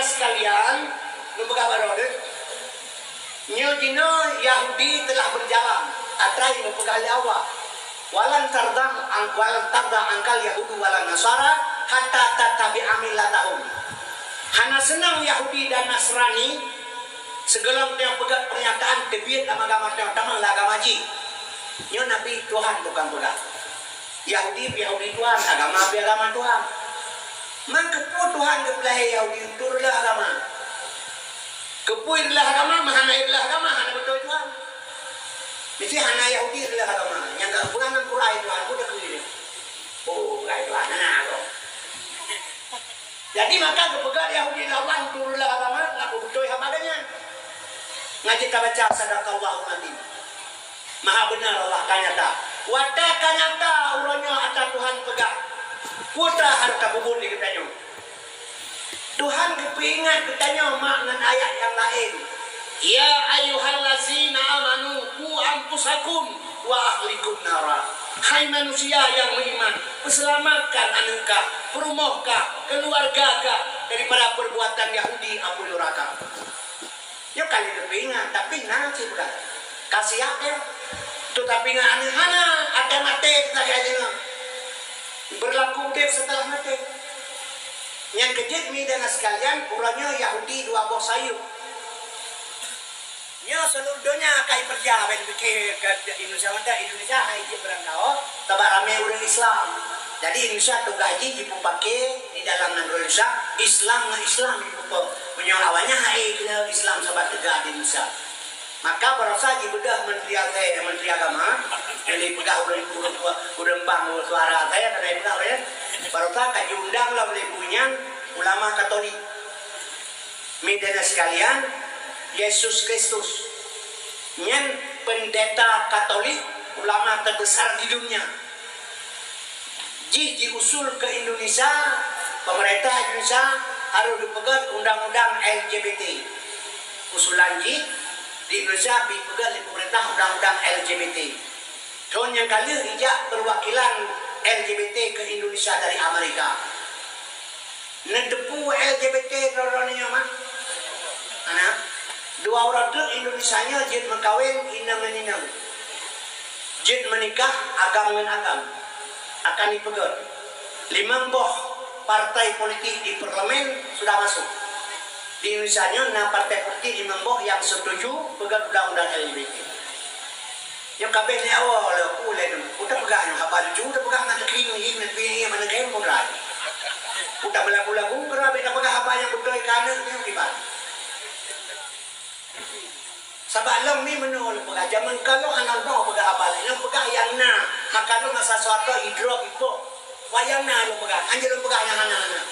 sekalian, lumbaga barode. Nyo dino Yahudi telah berjalan. Atrai lumbaga awal. Walan tarda angkal Yahudi walan Nasara hatta tatabi amilatahum. Hana senang Yahudi dan Nasrani segelam yang pegang pernyataan kebiat agama tamang agama ji. Nyo Nabi Tuhan bukan pegang. Yahudi Tuhan, agama Tuhan. Mangkepu Tuhan kepelahi Yahudi turlah agama. Kepuirlah agama, mahanairlah agama, hana betul Tuhan. Mesti hana Yahudi adalah agama. Yang kepulan ng Quran Tuhan, udah keliru. Oh, kaya Tuhan, hana. Jadi maka kepegat Yahudi Allah turlah agama, ngaku betul hamadanya. Ngaji kita baca sadaqallahul azim. Maha benar Allah kanyata. Wata kanyata uranya ata Tuhan pegang. Putra harta kubur di kitanya. Tuhan kepingat kitanya makna ayat yang lain. Ya ayyuhallazina amanu qu anfusakum wa ahlikum nara. Hai manusia yang beriman, selamatkan anuka, rumahka, keluargaka daripada perbuatan Yahudi api neraka. Yo kali kepingat tapi nanti bukan. Kasih apa? Tu tapi ngan hana ada mati kayaknya. Berlaku deh setelah mati. Yang kejut mi dan sekalian urangnya Yahudi dua bos sayur. Nya seluruh dunia kai perja ben ke Indonesia hai je berandao tabak rame urang Islam. Jadi Indonesia tu gaji dipakai di dalam Indonesia Islam punya awalnya hai ke Islam sahabat tegak di Indonesia. Maka berasa di bedah menteri agama yang dipegang oleh urang bang suara saya karena dipegang oleh berasa diundang lah oleh punya ulama Katolik. Media sekalian, Yesus Kristus yang pendeta Katolik ulama terbesar di dunia. Jika diusul ke Indonesia, pemerintah Indonesia harus dipegang undang-undang LGBT. Usulan di Indonesia dipegang di pemerintah undang-undang LGBT. Tahun yang kali ijak perwakilan LGBT ke Indonesia dari Amerika. Nedepu LGBT dorongnya mah. Anak dua orang tu Indonesianya jid mengkawin inang. Jid menikah agam dengan agam akan dipegang. 5 boh partai politik di parlemen sudah masuk. Di Indonesianya nah partai politik 5 boh yang setuju pegang undang-undang LGBT. Yang kabeh ni awal oleh udah pegang apa lucu udah pegang nak kini ni mana game modal. Udah belagu-lagu kerana beda pegang apa yang betul kanan ni gimana? Sebab lang ni menol pegang zaman kalau anak mau pegang apa lain pegang yang na kalau masa suatu hidrok itu wayang na lo pegang anjir lo pegang yang anak-anak.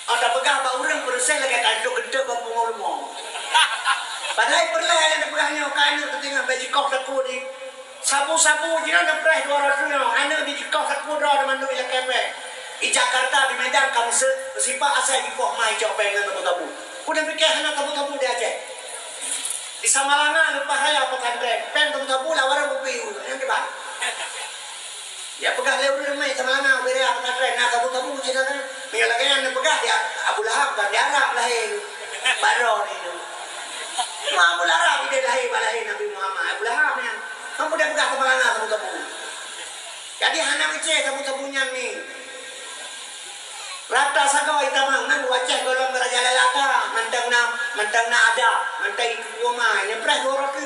Ada pegang apa orang persen lagi kan gede ke pengolmo. Padahal perlah yang pegangnya kanan ketinggalan baju kau sapu di sabu-sabu jangan napres 200 no anak di kau sapu dah mandu ila kepe. Di Jakarta di Medan kamu sifat asal di poh mai jauh pengen tabu-tabu. Udah pikir anak tabu-tabu dia aja. Di Samalanga lupa saya pesantren, pen tabu-tabu lah orang bupiu yang kibat. Ya pegang lewat mai Samalanga beri pesantren nah tabu-tabu cerita kan. Menyalakan yang pegang dia Abu Lahab dan dia Arab lahir. Baron itu. Abu Lahab dia lahir Nabi Muhammad. Abu Lahab yang kamu dah pegang Samalanga tabu-tabu. Jadi anak kecil tabu-tabunya ni. Rata saga ita mangan wajah golong beraja lalaka mentang na ada mentang itu rumah ini pres dorok tu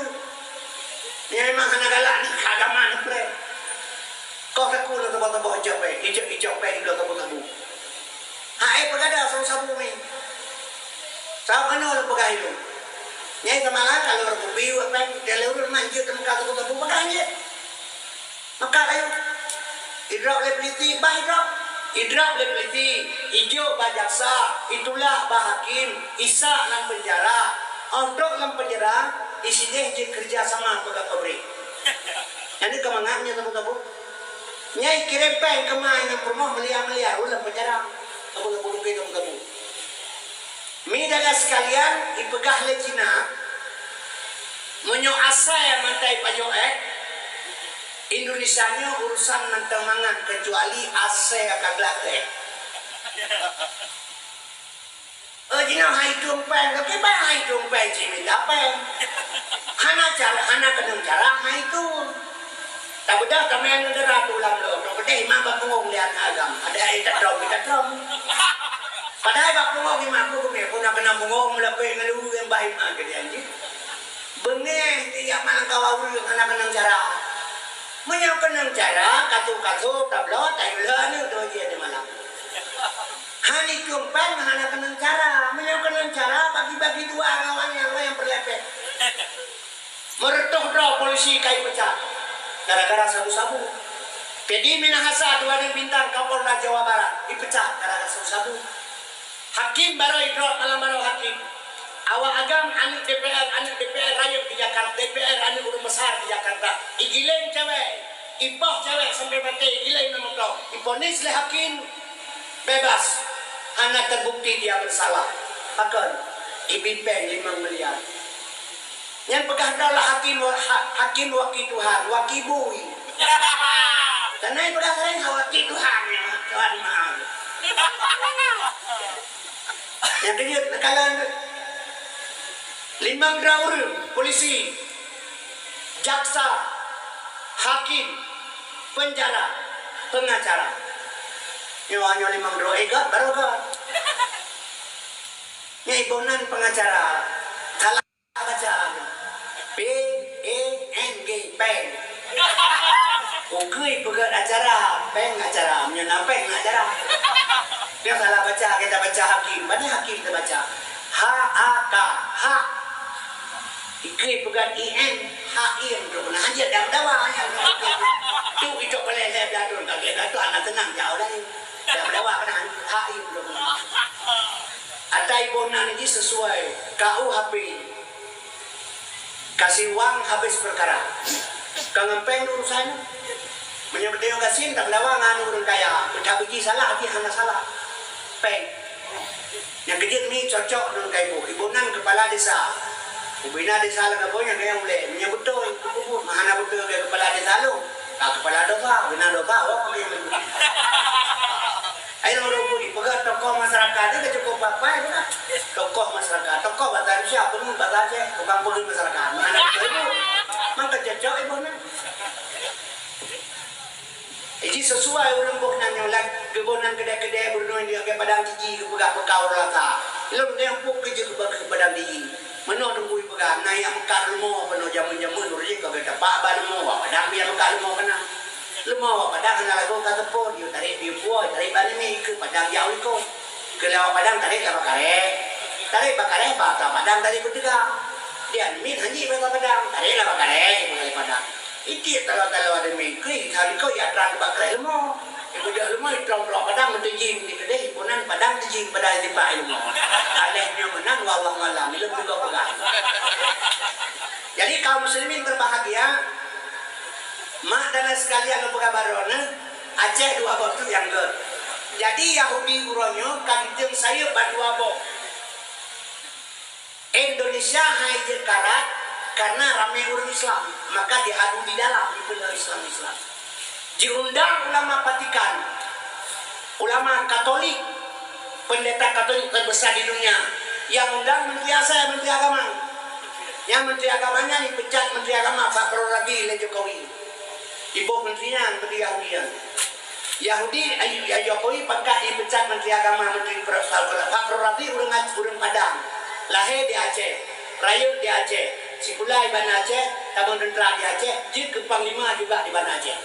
ini memang anak galak ni agama ni pres kau tak kuno tu batu batu ijak pe itu tu batu hai pegada sabu ni sabu mana lu pegai itu nyai kemana kalau berbubi apa dia lewat manjut tempat tu batu peganya maka ayo idrak lebih baik Idrak lebih hijau bajaksa itulah bahakim Isa dalam penjara untuk dalam penjara isinya kerja sama pegang pabrik. Jadi kemangannya tabu-tabu. Nyai kirim peng kemai yang rumah meliar ulang penjara tabu-tabu ke tabu-tabu. Midala sekalian ipegah le Cina menyo asa mantai pajoek Indonesianya urusan nantang mangan kecuali ase akan belakang. Jina hai tumpeng, tapi ba hai tumpeng cimin dapeng. Hana kenang cara hai tu. Tak bedah kami yang nedera tulang lo. Tak bedah imam bapungong lihat agam. Ada air tak trom. Padahal bapungong imam aku kami pun nak kena bungong lebih ngelu yang baik mah ke dia ni. Bengeh tiap malam kawau yang hana kenang cara. Menyau kenang cara katu tablo tayulah ni tu dia di malam. Hani tumpeng hana kenang cara. Menyau kenang cara bagi-bagi dua kawan yang berlepet. Meretuh draw polisi kayu pecah gara-gara sabu-sabu. Pedi Minahasa 2 bintang Kapolda Jawa Barat dipecah gara-gara sabu-sabu. Hakim baru idrok malam baru hakim. Awak agam anak DPR rakyat di Jakarta, DPR anak urus besar di Jakarta. Igileng cewek, ipoh cewek sampai mati igileng nama kau. Diponis oleh hakim bebas. Hanya terbukti dia bersalah. Akan ibipeng 5 miliar. Yang pegah adalah hakim wakil Tuhan, wakil bui. Karena yang pegah lain wakil Tuhan ya, Tuhan maaf. Yang kedua nekalan 5 draur polisi, jaksa, hakim, penjara, pengacara. Ini hanya 5 draur egat baru kan. Ini ibunan pengacara. Salah baca. PENG peng. Ukui pegat acara, peng acara, menyonapeng acara. Dia salah baca, kita baca hakim. Mana hakim kita baca? HAK, H. Ikui pegat IN, HIM. Mana aja dawa tu itu boleh saya beladun. Kalau tu anak tenang jauh dah. Dawa kan HIM. Ada ibu ini sesuai KUHP. Kasih uang habis perkara. Kangempeng urusan. Menyebut dia kasih tak lawa nganu urun kaya. Tak bagi salah dia hanya salah. Peng. Yang kejut ni cocok dengan kaibu. Ibu nan kepala desa. Ibu ina desa lah kabonya kaya boleh. Menyebut tu ibu mana betul ke kepala desa lu. Tak kepala dosa, bina dosa. Oh kami yang ayo orang budi pegat tokoh masyarakat itu cukup apa itu kan? Tokoh masyarakat, tokoh badan siapa pun badan je, tukang pegawai masyarakat. Mana itu? Maka cocok ibu ni. Jadi sesuai orang bukan nyolak kebunan kedai-kedai bernoi dia ke padang tiji ke pegawai rata. Belum dia pun kerja ke padang tiji. Mana tunggu pegang, naik yang mekar lemo, penuh jamun-jamun urus ke kita pak lemo, padang biar mekar lemo kena. Lemo padang kena lagu kata pun dia tarik dia buat tarik balik ni ke padang jauh ikut ke lewat padang tarik ke bakare bata padang tarik ketiga dia ni haji bata padang tarik lah bakare mulai padang itu kalau ada mengkri hari kau ya terang bakare lemo ibu dia lemo terang padang menjing di kedai punan padang menjing pada di pak lemo alehnya menang wallah malam belum juga pegang. Jadi kaum muslimin berbahagia. Mak dan sekalian buka barona Aceh 2 bot tu yang ke. Jadi Yahudi uronyo kanjeng saya berdua bot. Indonesia hajar karat karena ramai orang Islam, maka diadu di dalam di Islam. Diundang ulama Vatikan, ulama Katolik, pendeta Katolik terbesar di dunia. Yang undang menteri saya, menteri agama. Yang menteri agamanya dipecat menteri agama Pak Prabowo Jokowi. Ibu menterinya menteri Yahudi Jokowi pangkat dipecat menteri agama menteri perasaan Pak Prabowo urang Padang lahir di Aceh rayut di Aceh Sipulai Banda Aceh Tabung Tentera di Aceh Jid ke Panglima juga di Banda Aceh.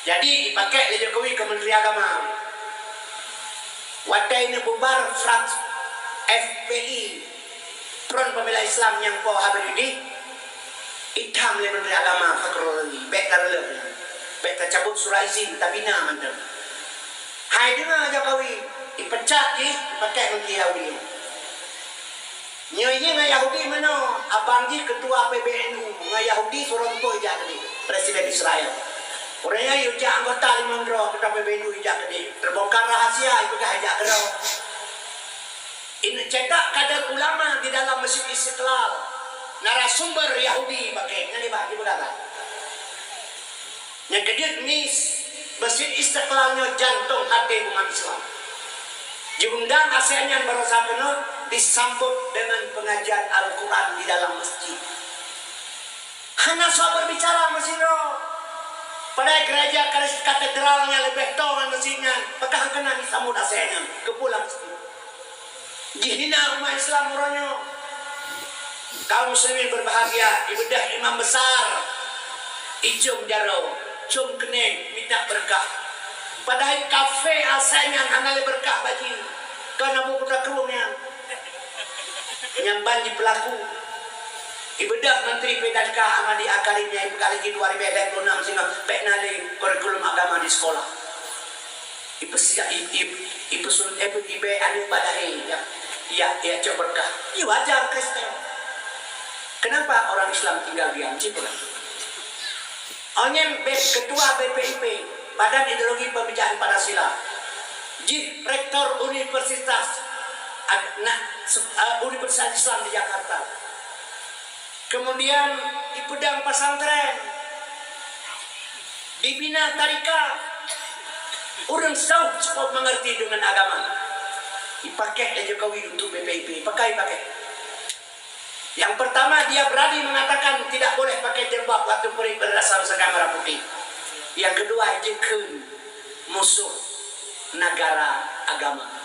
Jadi dipakai oleh Jokowi ke menteri agama. Watai ini bubar Frans FPI Front Pembela Islam yang po habis Itam le menteri agama Fakrul bekar le bekar cabut surah izin tabina mantan hai dengar Jokowi dipecat je pakai menteri Yahudi nyonya dengan Yahudi mana abang je ketua PBNU dengan Yahudi suruh tu ijak ni presiden Israel orangnya ijak anggota 5 dro ketua PBNU ijak ni terbongkar rahasia itu ke ijak dro ini cetak kadar ulama di dalam Masjid Istiqlal narasumber Yahudi pakai ngani bagi budala. Yang kedua ni Masjid Istiqlalnya jantung hati umat Islam. Diundang ASEAN yang berusaha penuh disambut dengan pengajian Al-Quran di dalam masjid. Hana so berbicara masiro pada gereja katedralnya lebih tongan masjidnya, maka kena disambut asalnya ke pulang masjid. Jihina umat Islam orangnya. Kaum muslimin berbahagia, ibadah imam besar, ijum jaro, cum kening, minta berkah. Padahal kafe asalnya hana berkah bagi, karena buku tak kerumnya. Nyamban di pelaku ibadah Menteri PKK Amadi Akarimnya ibu kali 2026 sehingga penali kurikulum agama di sekolah ibu anu badahi ya coba berkah ya wajar Kristen. Kenapa orang Islam tinggal diam cipu onyen ketua BPIP Badan Ideologi Pembicaraan Pancasila rektor Universitas Universitas Islam di Jakarta, kemudian di Pedang Pesantren, dibina tarikat, orang tahu cukup mengerti dengan agama. Dipakai Jokowi untuk BPIP, pakai. Yang pertama dia berani mengatakan tidak boleh pakai jilbab waktu peri berdasar seragam merah putih. Yang kedua jekun musuh negara agama.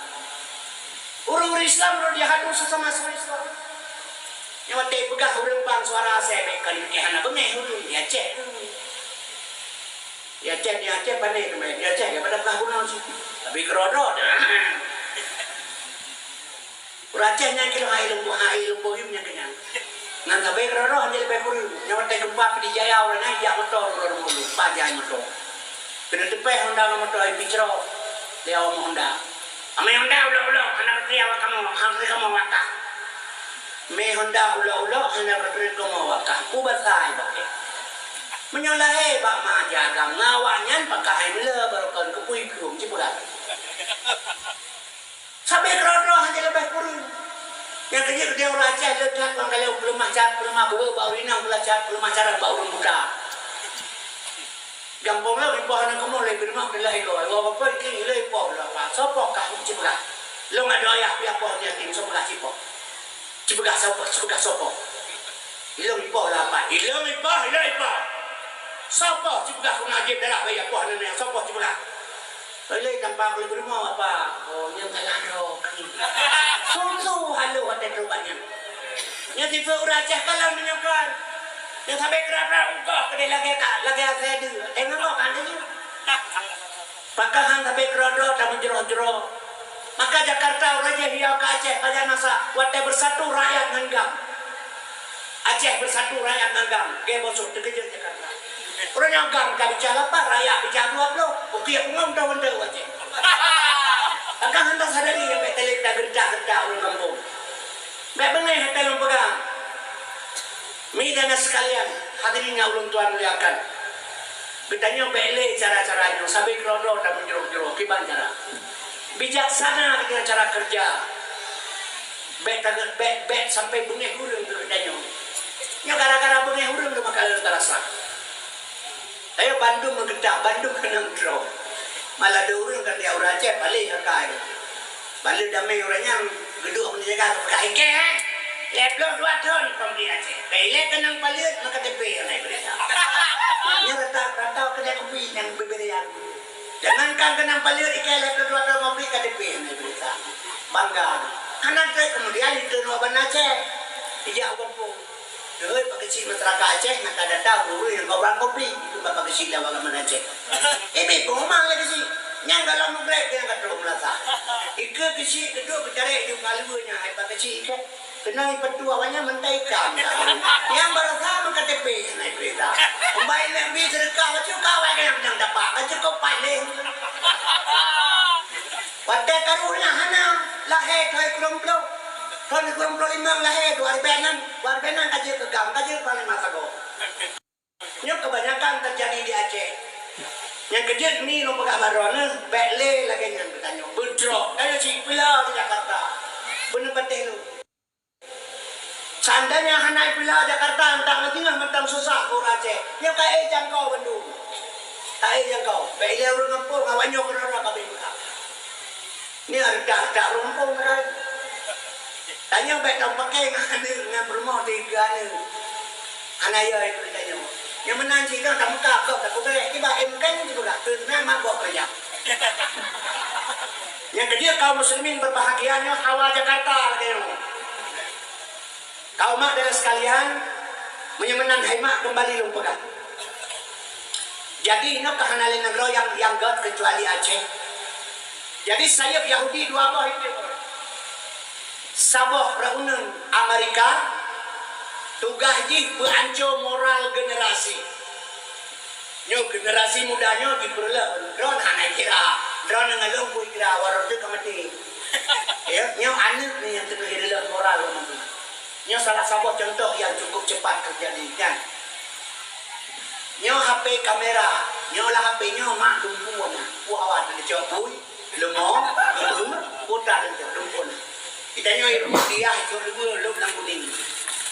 Orang-orang Islam dia hadu sesama Islam. Yang waktu pegah orang bang suara saya kali hana bengeh orang dia cek. Dia cek pandai teman dia cek pada pegah orang sih. Tapi kerodot. Uracehnya kilo hai lumbu himnya kenyang. Ngan tapi kerodot hanya lebih kurang. Yang waktu gempa di Jaya orang naik ya motor orang mulu pajai motor. Kena tepeh Honda motor picro dia omong Honda. Ame Honda ulo anak kecil kamu hampir kamu wakah. Me Honda ulo anak kecil kamu wakah. Kubatai pakai. Menyolahe bak majagam ngawanyan pakai mele barukan kepui belum cipulat. Sampai kerodoh hanya lebih kurun. Yang kerja dia uraca lekat kalau belum macar belum bau inang belajar belum macaran bau muda. Gampang lah ribuan yang kamu lebih rumah belajar loh. Wah apa ini lebih pol lah. Sopok kah cipulat. Lo nggak doya pihak pol dia tim sopok cipok. Cipulat sopok. Ilong ipo lah apa? Ilong ipo. Sopok cipulat kau ngajib dah bayar pol ni yang sopok cipulat. Lalu gampang lebih rumah apa? Oh yang kalaro. Susu halu ada terubannya. Yang tipe uracah kalau menyokan. Yang sampai kerana ungkap kedai lagi saya dulu. Tengok kan dia. Pakahan sampai kerodo tak menjeroh-jeroh. Maka Jakarta raja hiau ke Aceh pada masa wadah bersatu rakyat nganggang. Aceh bersatu rakyat nganggang. Dia bosok terkejut Jakarta. Orang nganggang tak bicara apa rakyat bicara 20. Okey aku ngam tahu benda Aceh. Maka hendak sadari yang betelik dah gerdak orang kampung. Baik benar hendak lu pegang. Midana sekalian, hadirin yang ulun tuan muliakan. Betanya bele cara-caranya, sampai kerodo tak menjeruk-jeruk, kiban cara. Bijaksana dengan cara kerja. Bet sampai bengeh hurung tu betanya. Nya gara-gara bengeh hurung tu maka terasa. Saya Bandung mengedak, Bandung kena draw. Malah ada orang kan dia orang Aceh balik kai. Balik damai orangnya geduk menjaga kai ke. Leplo 2 tahun kemudian Aceh. Kaile kenang balik maka tepi naik berita. Nya rata kedai kopi yang berbeda. Jangankan kenang balik ikai leplo 2 tahun kopi ke tepi naik berita. Bangga. Anak saya kemudian itu Nuaban Aceh. Ijak kampung. Doi pakai si masyarakat Aceh nak ada tahu dulu yang kau orang kopi itu bapak kecil dah orang Aceh. Pengomong lagi sih. Yang dalam mugrek yang kata melata. Ika kecil kedua bercari di kalunya hai pakai si ika. Kena ipetu awalnya mentaikan. Yang berasa KTP naik berita. Umbai lebih sedekah macam kau yang menang dapat macam kau paling. Pada karunya hana lahir kai kelompok. Tahun 2005 lahir 2006 kaji kegam kaji paling masa go. Yang kebanyakan terjadi di Aceh. Yang kejut ni lo pegang barona bekle lagi yang bertanya. Bedrok dari si Pilar di Jakarta. Benar betul lu. Seandainya hanai Pilar Jakarta entang tinggal mentang susah ko Aceh. Yang kai jangkau Bandung. Tai jangkau. Bekle urang kampung awanyo kena kabeh buka. Ni ada rumpung kan. Tanya baik tau pakai dengan berumah tiga ni. Anaya itu tanya. Yang menanti kan kamu kau tak boleh. Iba kan juga tu memang bawa kerja. Yang kedua kaum muslimin berbahagianya hawa Jakarta lagi. Kaum mak dan sekalian menyemenan hemat kembali lumpur. Jadi ini kehanalin negara yang God kecuali Aceh. Jadi saya Yahudi dua abah itu. Sabah Rauneng Amerika tugas ji berancur moral generasi. Nyo generasi mudanya diperlah. Drone hanya kira, drone ngalung pun kira warar tu kamati. Ya, nyo anak ni yang terkira moral tu. Nyo salah satu contoh yang cukup cepat terjadi kan. Nyo HP kamera, nyo lah HP nyo mak dumpun, puawan ada jauh, lemong, putar ada dumpun. Kita nyo dia itu lu nang kuning.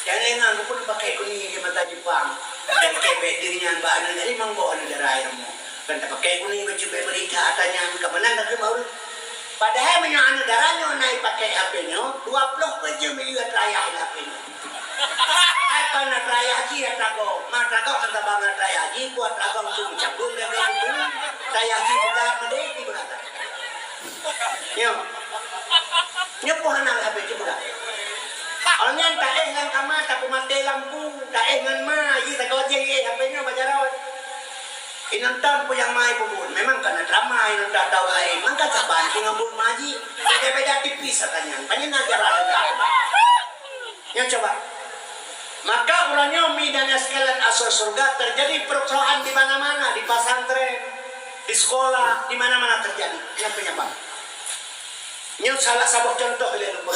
Jangan enggak aku pun pakai kuning di mata Jepang. Kebet dirinya mbak jadi manggo negara ilmu. Kan pakai kuning baju berita atanya kemenang ke mau. Padahal menyo negaranya naik pakai HP-nya 20 baju miliar raya HP-nya. Apa nak raya haji ya trago, mak trago kata banget raya haji buat trago untuk cabut dan begitu. Raya haji sudah mendeki berkata. Yo, nyepuhan nak HP juga. Orangnya tak dengan kamar tak mati lampu, tak dengan mai, tak kau jadi HP-nya bajaran. Inonton po yang mai pun, memang kena ramai nonton tahu ai, mangka caban tinggal bun maji, beda-beda tipis katanya. Panjang negara. Yang coba. Maka ulangnya mi dan sekalian asal surga terjadi persoalan di mana-mana, di pesantren, di sekolah, di mana-mana terjadi. Yang penyebab. Ini salah satu contoh yang lupa.